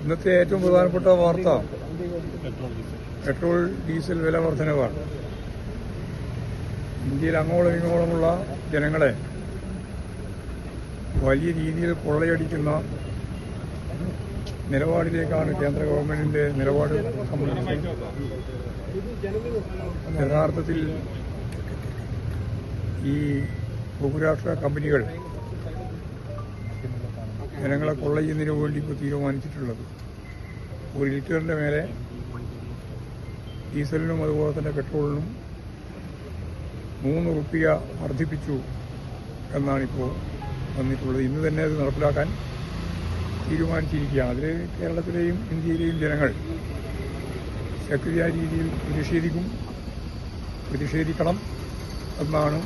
ഇന്നത്തെ ഏറ്റവും പ്രധാനപ്പെട്ട വാർത്ത പെട്രോൾ ഡീസൽ വില വർധനവാണ്. ഇന്ത്യയിൽ അങ്ങോളം ഇങ്ങോളമുള്ള ജനങ്ങളെ വലിയ രീതിയിൽ കൊള്ളയടിക്കുന്ന നിലപാടിലേക്കാണ് കേന്ദ്ര ഗവൺമെന്റിന്റെ നിലപാട് സംബന്ധിച്ച്. യഥാർത്ഥത്തിൽ ഈ ബഹുരാഷ്ട്ര കമ്പനികൾ ജനങ്ങളെ കൊള്ളയുന്നതിന് വേണ്ടി ഇപ്പോൾ തീരുമാനിച്ചിട്ടുള്ളത് ഒരു ലിറ്ററിന്റെ മേലെ ഡീസലിനും അതുപോലെ തന്നെ പെട്രോളിനും 3 റുപ്യ വർദ്ധിപ്പിച്ചു എന്നാണിപ്പോൾ വന്നിട്ടുള്ളത്. ഇന്ന് തന്നെ അത് നടപ്പിലാക്കാൻ തീരുമാനിച്ചിരിക്കുകയാണ്. അതിൽ കേരളത്തിലെയും ഇന്ത്യയിലെയും ജനങ്ങൾ ശക്തിയായ രീതിയിൽ പ്രതിഷേധിക്കണം എന്നാണ്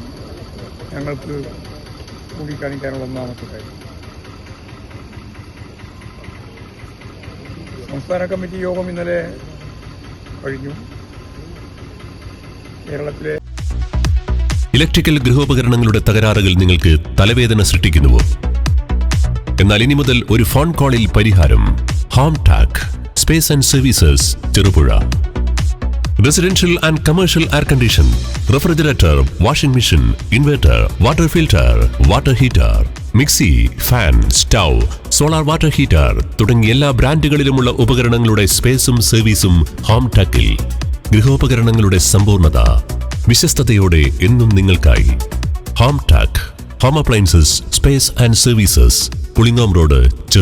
ഞങ്ങൾക്ക് ചൂണ്ടിക്കാണിക്കാനുള്ള ഒന്നാമത്തെ കാര്യം. സംസ്ഥാന കമ്മിറ്റി യോഗം ഇന്നലെ കഴിഞ്ഞു. കേരളത്തിലെ ഇലക്ട്രിക്കൽ ഗൃഹോപകരണങ്ങളുടെ തകരാറുകൾ നിങ്ങൾക്ക് തലവേദന സൃഷ്ടിക്കുന്നുവോ? എന്നാൽ ഇനി മുതൽ ഒരു ഫോൺ കോളിൽ പരിഹാരം. Home Tak space and services, Cherupuzha. Residential and commercial air condition, refrigerator, washing machine, inverter, water filter, water heater, mixie, fan, stove, solar water heater തുടങ്ങിയ എല്ലാ ബ്രാൻഡുകളിലുമുള്ള ഉപകരണങ്ങളുടെ സ്പേസും സർവീസും ഹോം ടാക്കിൽ. ഗൃഹോപകരണങ്ങളുടെ സമ്പൂർണ്ണത വിശ്വസ്തയോടെ എന്നും നിങ്ങൾക്കായി. Home Tak home appliances, space and services, Pulingome road, Cherupuzha.